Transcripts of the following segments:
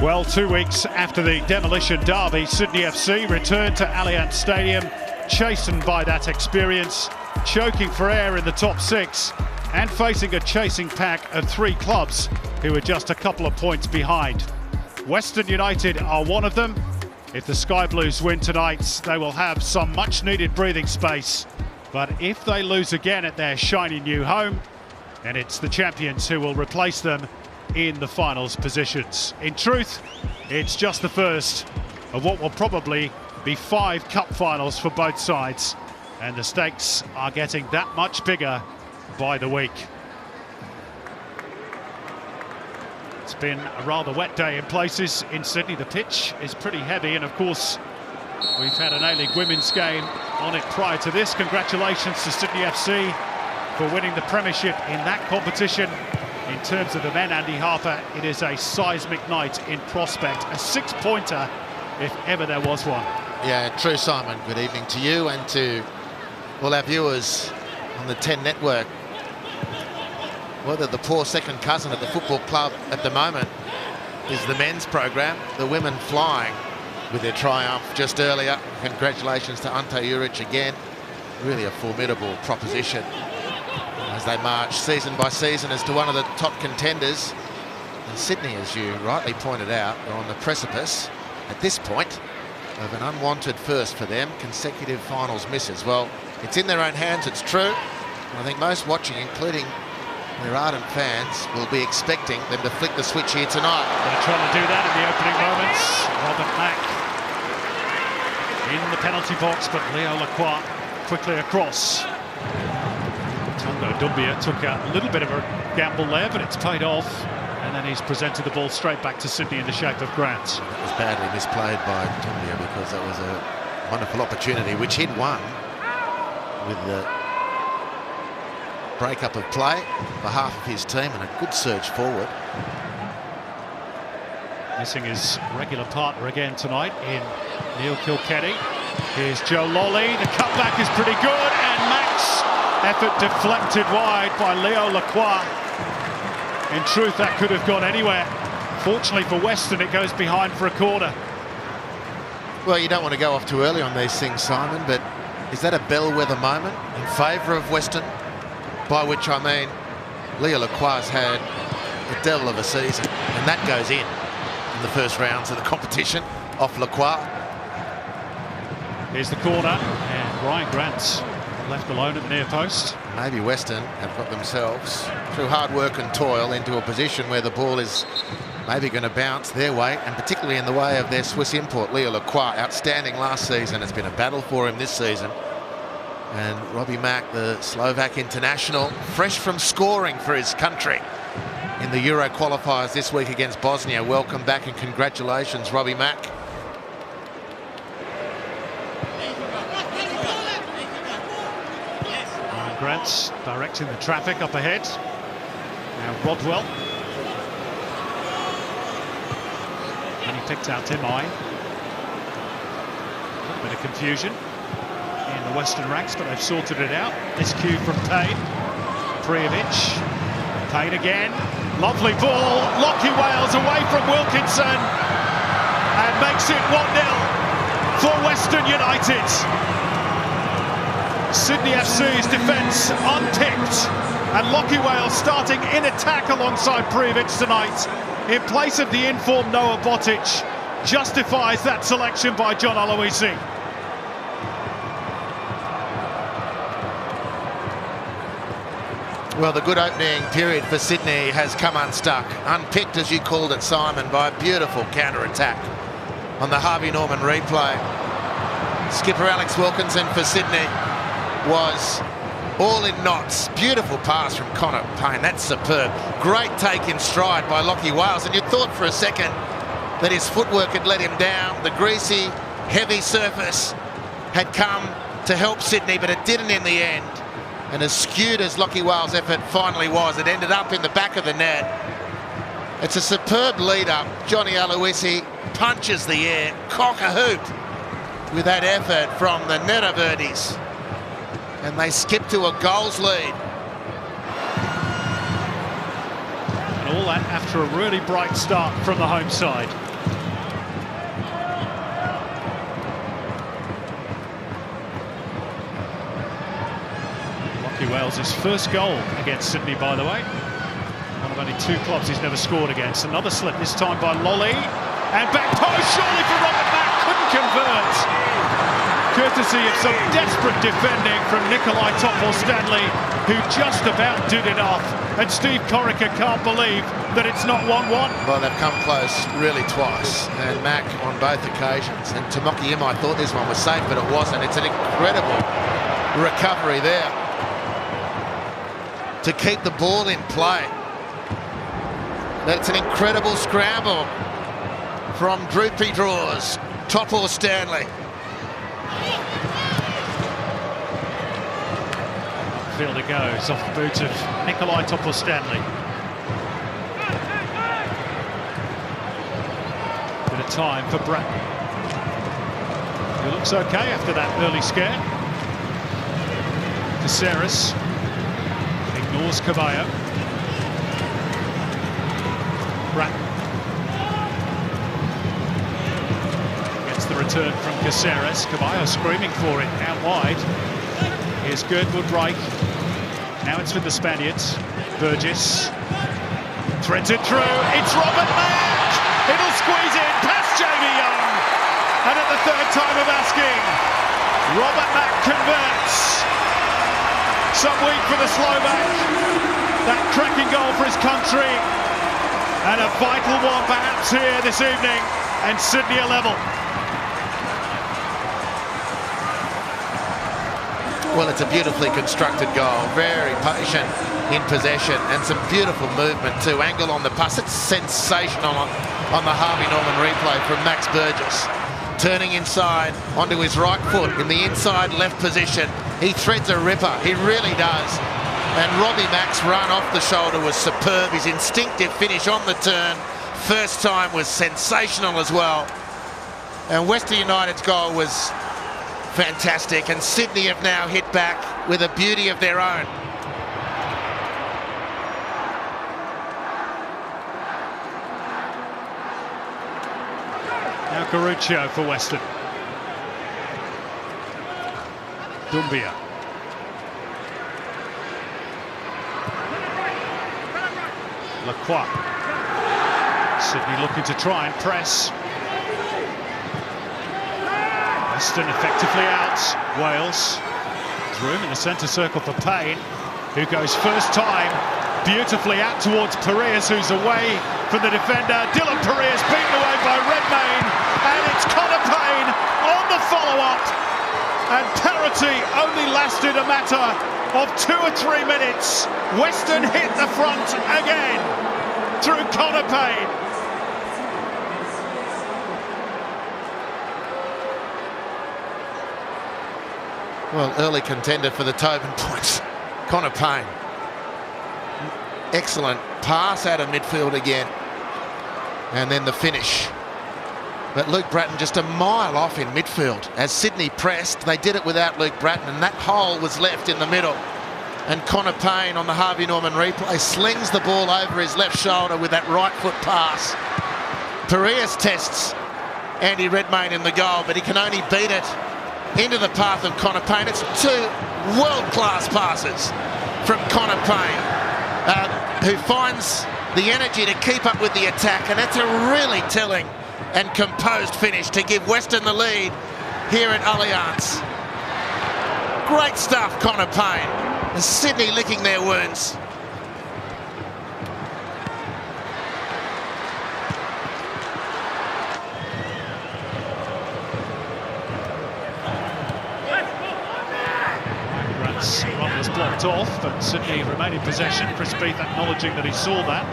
Well, 2 weeks after the demolition derby, Sydney FC returned to Allianz Stadium, chastened by that experience, choking for air in the top six and facing a chasing pack of three clubs who were just a couple of points behind. Western United are one of them. If the Sky Blues win tonight, they will have some much-needed breathing space. But if they lose again at their shiny new home, then it's the champions who will replace them in the finals positions. In truth, it's just the first of what will probably be 5 cup finals for both sides, and the stakes are getting that much bigger by the week. It's been a rather wet day in places in Sydney. The pitch is pretty heavy, and of course we've had an A-League women's game on it prior to this. Congratulations to Sydney FC for winning the premiership in that competition. In terms of the men, Andy Harper, it is a seismic night in prospect. A 6-pointer, if ever there was one. Yeah, true, Simon. Good evening to you and to all our viewers on the 10 network. Whether the poor second cousin at the football club at the moment is the men's program, the women flying with their triumph just earlier. Congratulations to Ante Juric again. Really a formidable proposition as they march season by season as to one of the top contenders. And Sydney, as you rightly pointed out, are on the precipice at this point of an unwanted first for them, consecutive finals misses. Well, it's in their own hands, it's true. I think most watching, including their ardent fans, will be expecting them to flick the switch here tonight. They're trying to do that in the opening moments. Robert Mack in the penalty box, but Leo Lacroix quickly across. Tongo Dumbia took a little bit of a gamble there, but it's paid off. And then he's presented the ball straight back to Sydney in the shape of Grant. That was badly misplayed by Dumbia because that was a wonderful opportunity, which he'd won with the break-up of play on behalf of his team and a good surge forward. Missing his regular partner again tonight in Neil Kilkenny. Here's Joe Lolly. The cutback is pretty good, and Mack's effort deflected wide by Leo Lacroix. In truth, that could have gone anywhere. Fortunately for Western, it goes behind for a corner. Well, you don't want to go off too early on these things, Simon, but is that a bellwether moment in favour of Western? By which I mean Leo Lacroix's had the devil of a season, and that goes in the first rounds of the competition off Lacroix. Here's the corner, and Ryan Grant's left alone at the near post. Maybe Western have got themselves, through hard work and toil, into a position where the ball is maybe going to bounce their way, and particularly in the way of their Swiss import, Leo Lacroix. Outstanding last season. It's been a battle for him this season. And Robbie Mack, the Slovak international, fresh from scoring for his country in the Euro qualifiers this week against Bosnia. Welcome back and congratulations, Robbie Mack. Grant's directing the traffic up ahead. Now Rodwell. And he picked out Timai. A little bit of confusion in the Western ranks, but they've sorted it out. This cue from Payne. Prijovic. Payne again. Lovely ball. Lockie Wales away from Wilkinson. And makes it 1-0 for Western United. Sydney FC's defence unpicked, and Lockie Wales starting in attack alongside Prijovic tonight in place of the informed Noah Botic justifies that selection by John Aloisi. Well, the good opening period for Sydney has come unstuck, unpicked as you called it, Simon, by a beautiful counter-attack on the Harvey Norman replay. Skipper Alex Wilkinson for Sydney was all in knots. Beautiful pass from Connor Payne. That's superb. Great take in stride by Lockie Wales, and you thought for a second that his footwork had let him down. The greasy, heavy surface had come to help Sydney, but it didn't in the end. And as skewed as Lockie Wales' effort finally was, it ended up in the back of the net. It's a superb lead-up. Johnny Aloisi punches the air, cock-a-hoop with that effort from the Neraverdes. And they skip to a goals lead. And all that after a really bright start from the home side. Wales' first goal against Sydney, by the way. One of only 2 clubs he's never scored against. Another slip, this time by Lolly. And back post, surely for Robert Mack, couldn't convert. Courtesy of some desperate defending from Nikolai Topor-Stanley, who just about did it off. And Steve Corica can't believe that it's not 1-1. Well, they've come close really twice, and Mac on both occasions. And Tomoki I thought this one was safe, but it wasn't. It's an incredible recovery there to keep the ball in play. That's an incredible scramble from droopy draws, Topor-Stanley. Fielder goes off the boot of Nikolai Topor-Stanley. Bit of time for Bratton, who looks okay after that early scare. Caceres ignores Caballo. Bratton gets the return from Caceres. Caballo screaming for it out wide. Here's Girdwood Reich. Now it's with the Spaniards. Burgess threads it through. It's Robert Mack. It'll squeeze in past Jamie Young. And at the 3rd time of asking, Robert Mack converts. Some week for the Slovak. That cracking goal for his country. And a vital one perhaps here this evening. And Sydney are level. Well, it's a beautifully constructed goal, very patient in possession, and some beautiful movement too. Angle on the pass, it's sensational on the Harvey Norman replay from Max Burgess. Turning inside onto his right foot in the inside left position. He threads a ripper, he really does. And Robbie Mack's run off the shoulder was superb. His instinctive finish on the turn, first time, was sensational as well. And Western United's goal was fantastic, and Sydney have now hit back with a beauty of their own. Now Garuccio for Western. Doumbia. Lacroix. Sydney looking to try and press. Western effectively out. Wales. Room in the centre circle for Payne, who goes first time beautifully out towards Parias, who's away from the defender. Dylan Parias beaten away by Redmayne, and it's Connor Payne on the follow-up. And parity only lasted a matter of 2 or 3 minutes. Western hit the front again through Connor Payne. Well, early contender for the Tobin points, Connor Payne. Excellent pass out of midfield again. And then the finish. But Luke Bratton just a mile off in midfield. As Sydney pressed, they did it without Luke Bratton, and that hole was left in the middle. And Connor Payne on the Harvey Norman replay slings the ball over his left shoulder with that right foot pass. Parias tests Andy Redmayne in the goal, but he can only beat it into the path of Connor Payne. It's 2 world-class passes from Connor Payne, who finds the energy to keep up with the attack, and that's a really telling and composed finish to give Western the lead here at Allianz. Great stuff, Connor Payne. And Sydney licking their wounds. Run was blocked off, but Sydney remained in possession. Chris Beath acknowledging that he saw that.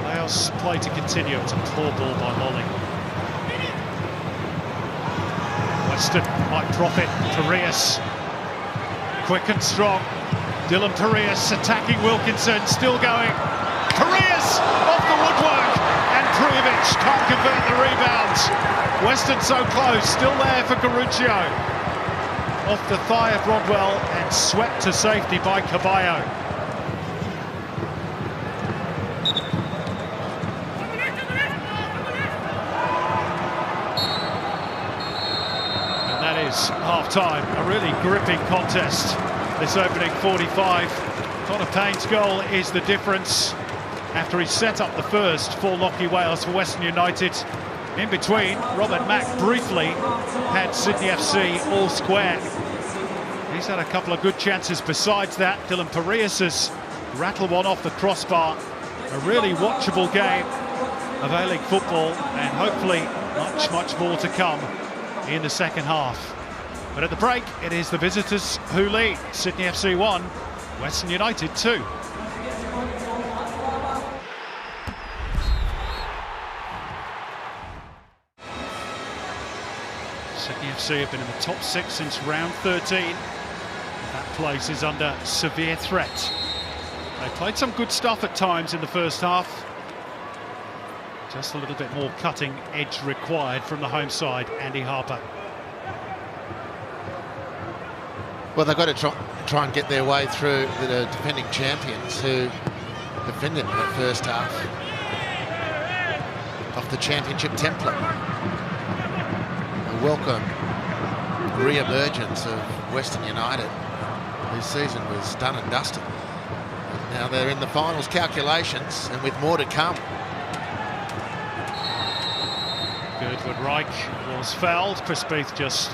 Allows play to continue. It's a poor ball by Lolly. Western might profit. Parias, quick and strong. Dylan Parias attacking Wilkinson, still going. Parias off the woodwork, and Prijovic can't convert the rebound. Western so close, still there for Garuccio. Off the thigh of Rodwell and swept to safety by Caballo. And that is half-time. A really gripping contest this opening 45. Connor Payne's goal is the difference after he set up the first for Lockie Wales for Western United. In between, Robert Mack briefly had Sydney FC all square. He's had a couple of good chances besides that. Dylan Parias has rattled one off the crossbar. A really watchable game of A-League football, and hopefully much more to come in the second half. But at the break, it is the visitors who lead. Sydney FC 1, Western United 2. Sydney FC have been in the top 6 since round 13. That place is under severe threat. They played some good stuff at times in the first half. Just a little bit more cutting edge required from the home side, Andy Harper. Well, they've got to try and get their way through the defending champions who defended in the first half of the championship template. A welcome re-emergence of Western United, whose season was done and dusted. Now they're in the finals calculations, and with more to come. Goodwood Reich was fouled. Chris Beath just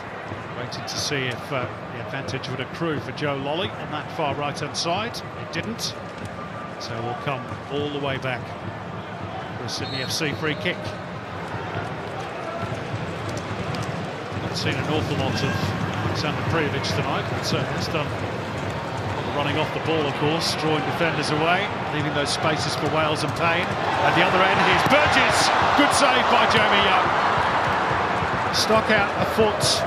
waiting to see if the advantage would accrue for Joe Lolly on that far right-hand side. It didn't. So we'll come all the way back for a Sydney FC free kick. Not seen an awful lot of Alexander Prijovic tonight, but he's done running off the ball, of course, drawing defenders away, leaving those spaces for Wales and Payne. At the other end, here's Burgess. Good save by Jamie Young. Stuck out a foot.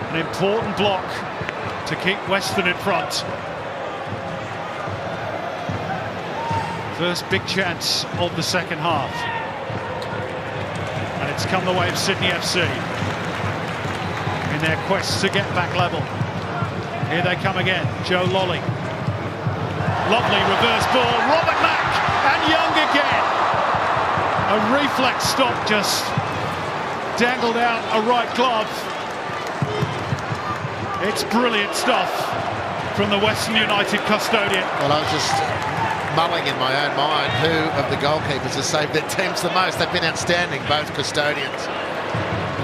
An important block to keep Western in front. First big chance of the second half. And it's come the way of Sydney FC in their quest to get back level. Here they come again, Joe Lolly. Lovely reverse ball, Robert Mack, and Young again. A reflex stop, just dangled out a right glove. It's brilliant stuff from the Western United custodian. Well, I was just mulling in my own mind who of the goalkeepers has saved their teams the most. They've been outstanding, both custodians.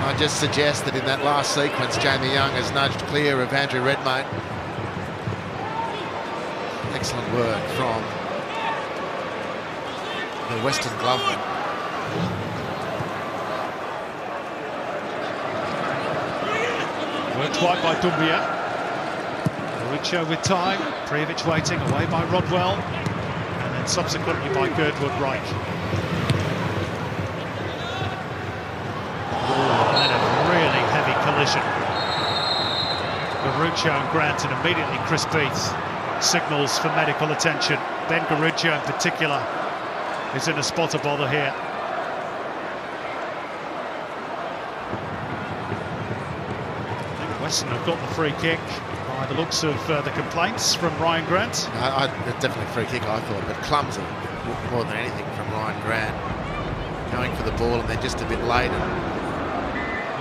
I just suggest that in that last sequence, Jamie Young has nudged clear of Andrew Redmayne. Excellent work from the Western gloveman. Worked wide by Doumbia. Richo with time. Prijovic waiting, away by Rodwell. And then subsequently by Goodwood Reich. Collision. Garuccio and Grant, and immediately Chris Beath signals for medical attention. Ben Garuccio in particular is in a spot of bother here. I think Western have got the free kick by the looks of the complaints from Ryan Grant. Definitely free kick, I thought, but clumsy more than anything from Ryan Grant. Going for the ball and then just a bit late.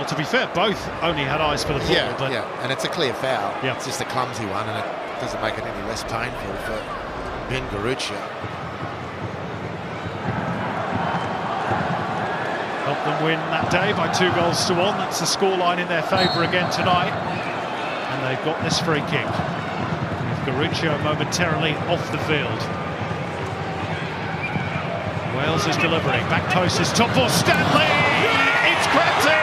Well, to be fair, both only had eyes for the ball. Yeah, and it's a clear foul. Yeah. It's just a clumsy one, and it doesn't make it any less painful for Ben Garuccio. Helped them win that day by 2-1. That's the scoreline in their favour again tonight. And they've got this free kick, with Garuccio momentarily off the field. Wales is delivering. Back post is top for Stanley. It's crept in.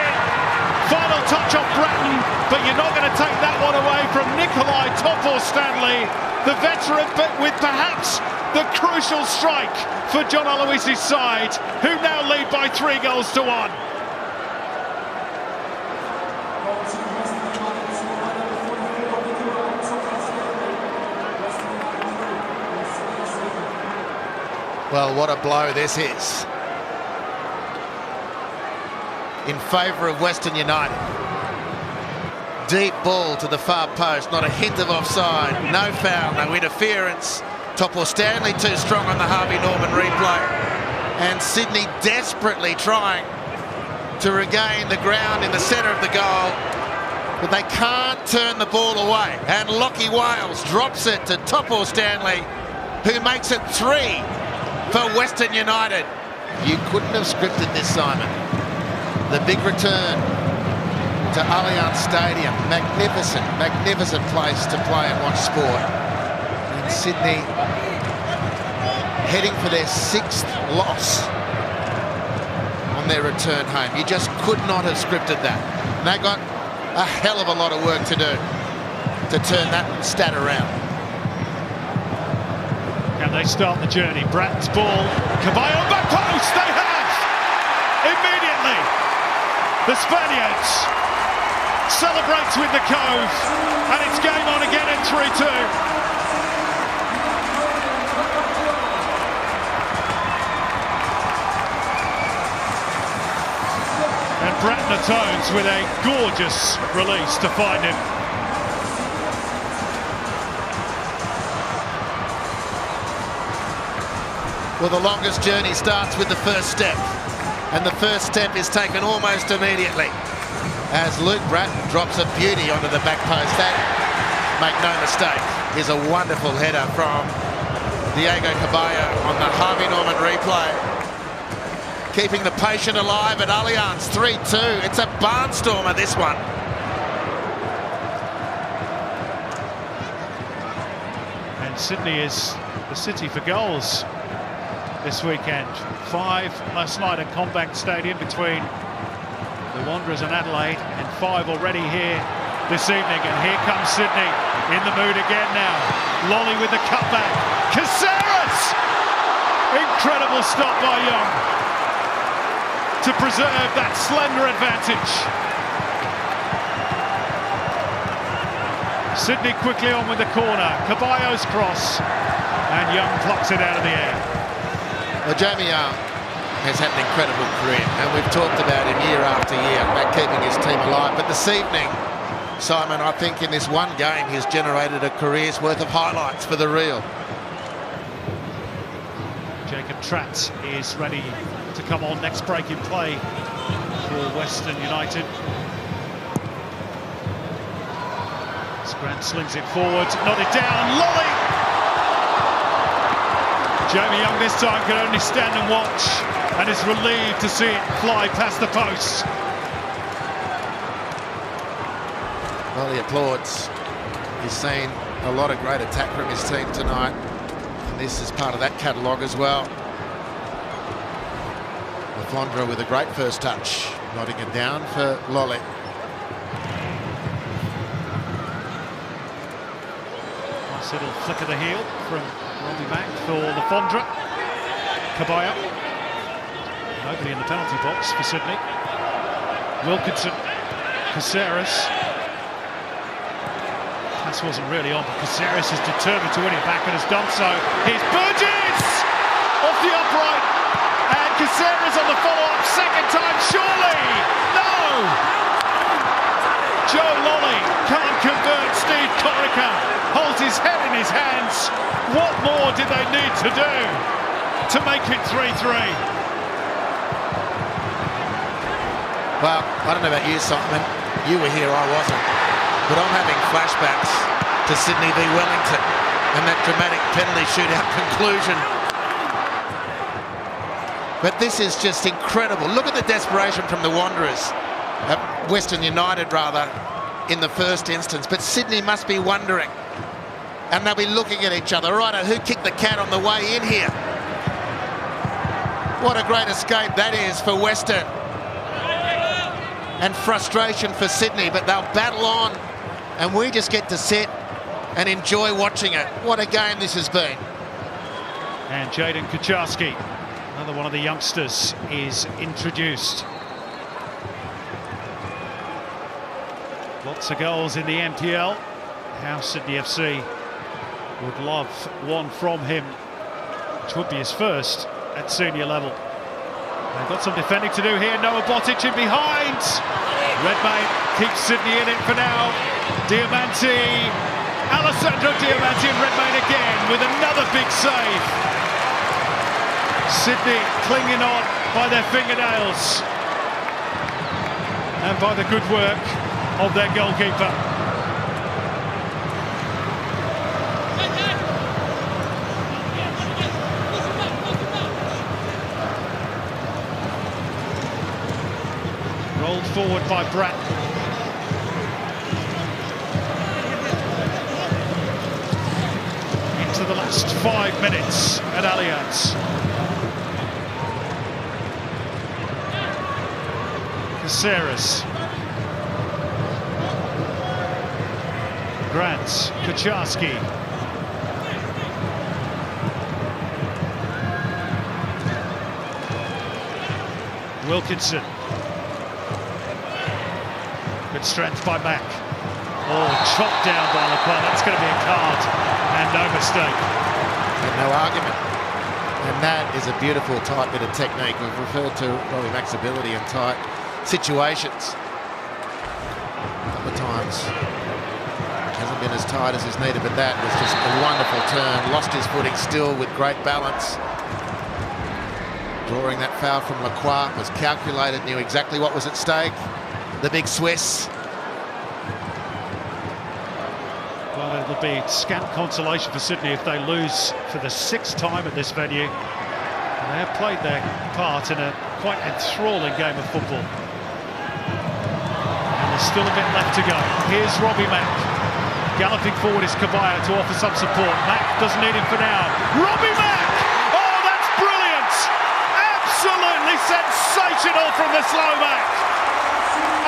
Final touch off Bratton, but you're not going to take that one away from Nikolai Tofor-Stanley, the veteran, but with perhaps the crucial strike for John Aloisi's side, who now lead by 3-1. Well, what a blow this is. In favour of Western United. Deep ball to the far post, not a hint of offside, no foul, no interference. Tofor-Stanley too strong on the Harvey Norman replay. And Sydney desperately trying to regain the ground in the centre of the goal. but they can't turn the ball away. And Lockie Wales drops it to Topo Stanley, who makes it 3 for Western United. You couldn't have scripted this, Simon. The big return to Allianz Stadium. Magnificent, magnificent place to play and watch sport. In Sydney, heading for their 6th loss on their return home. You just could not have scripted that. And they got a hell of a lot of work to do to turn that stat around. Can they start the journey? Bratton's ball. Caballo back post. They have! Immediately, the Spaniards celebrates with the Cove, and it's game on again in 3-2. And Bratton atones with a gorgeous release to find him. Well, the longest journey starts with the first step, and the first step is taken almost immediately as Luke Bratton drops a beauty onto the back post. That, make no mistake, is a wonderful header from Diego Caballo on the Harvey Norman replay. Keeping the patient alive at Allianz, 3-2. It's a barnstormer, this one. And Sydney is the city for goals this weekend. 5 last night at Combank Stadium between the Wanderers and Adelaide, and 5 already here this evening. And here comes Sydney in the mood again now. Lolly with the cutback. Caceres! Incredible stop by Young to preserve that slender advantage. Sydney quickly on with the corner. Caballo's cross, and Young plucks it out of the air. Well, Jamie Young has had an incredible career, and we've talked about him year after year about keeping his team alive. But this evening, Simon, I think in this one game he's generated a career's worth of highlights for the Real. Jacob Tratt is ready to come on. Next break in play for Western United. Grant slings it forward, nodded down, Lolly! Jamie Young this time can only stand and watch, and is relieved to see it fly past the post. Well, he applauds. He's seen a lot of great attack from his team tonight, and this is part of that catalogue as well. Lafondra with a great first touch, nodding it down for Lolly. Nice little flick of the heel from Robbie Mack for Lafondra. Caballo. Nobody in the penalty box for Sydney. Wilkinson. Caceres. Pass wasn't really on, but Caceres is determined to win it back and has done so. Here's Burgess! Off the upright. And Caceres on the follow-up. Second time, surely! No! Joe Lolly can't convert. Steve Corica holds his head in his hands. What more did they need to do to make it 3-3? Well, I don't know about you, Simon. You were here, I wasn't. But I'm having flashbacks to Sydney v Wellington and that dramatic penalty shootout conclusion. But this is just incredible. Look at the desperation from the Wanderers, Western United rather, in the first instance. But Sydney must be wondering, and they'll be looking at each other. Right, who kicked the can on the way in here? What a great escape that is for Western. And frustration for Sydney, but they'll battle on, and we just get to sit and enjoy watching it. What a game this has been. And Jaden Kucharski, another one of the youngsters, is introduced. Lots of goals in the NPL. How Sydney FC would love one from him, which would be his first at senior level. They've got some defending to do here. Noah Botic in behind. Redmayne keeps Sydney in it for now. Diamanti, Alessandro Diamanti, and Redmayne again with another big save. Sydney clinging on by their fingernails and by the good work of their goalkeeper. Rolled forward by Bratton. Into the last 5 minutes at Allianz. Caceres. Grant. Kucharski. Wilkinson. Good strength by Mack. Oh, chopped down by Lacroix. That's going to be a card, and no mistake. And no argument. And that is a beautiful tight bit of technique. We've referred to Robbie Mack's ability in tight situations. A couple of times. Hasn't been as tight as is needed, but that was just a wonderful turn. Lost his footing still with great balance. Drawing that foul from Lacroix was calculated, knew exactly what was at stake. The big Swiss. Well, it'll be scant consolation for Sydney if they lose for the 6th time at this venue. And they have played their part in a quite enthralling game of football. And there's still a bit left to go. Here's Robbie Mack. Galloping forward is Cabaya to offer some support. Mack doesn't need him for now. Robbie Mack! Oh, that's brilliant! Absolutely sensational from the Slovak!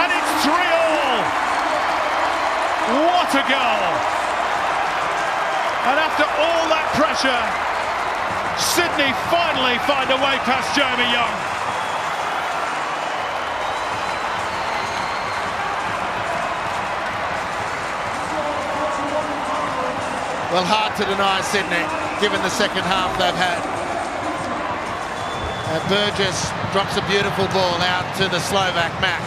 And it's 3-all. What a goal. And after all that pressure, Sydney finally find a way past Jeremy Young. Well, hard to deny Sydney, given the second half they've had. Burgess drops a beautiful ball out to the Slovak Mack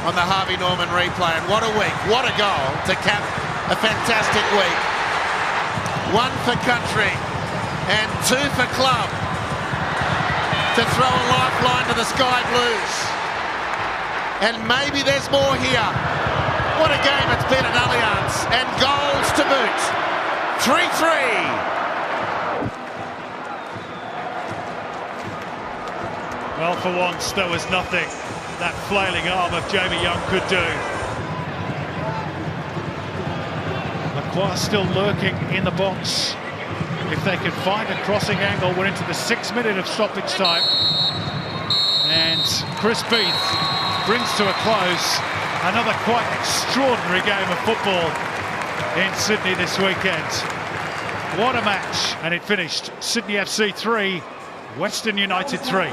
on the Harvey Norman replay, and what a week, what a goal to cap a fantastic week. 1 for country and 2 for club to throw a lifeline to the Sky Blues. And maybe there's more here. What a game it's been at Allianz, and goals to boot. 3-3. Well, for once there was nothing that flailing arm of Jamie Young could do. Lacroix still lurking in the box. If they can find a crossing angle, we're into the 6th minute of stoppage time. And Chris Beath brings to a close another quite extraordinary game of football in Sydney this weekend. What a match. And it finished Sydney FC 3, Western United 3.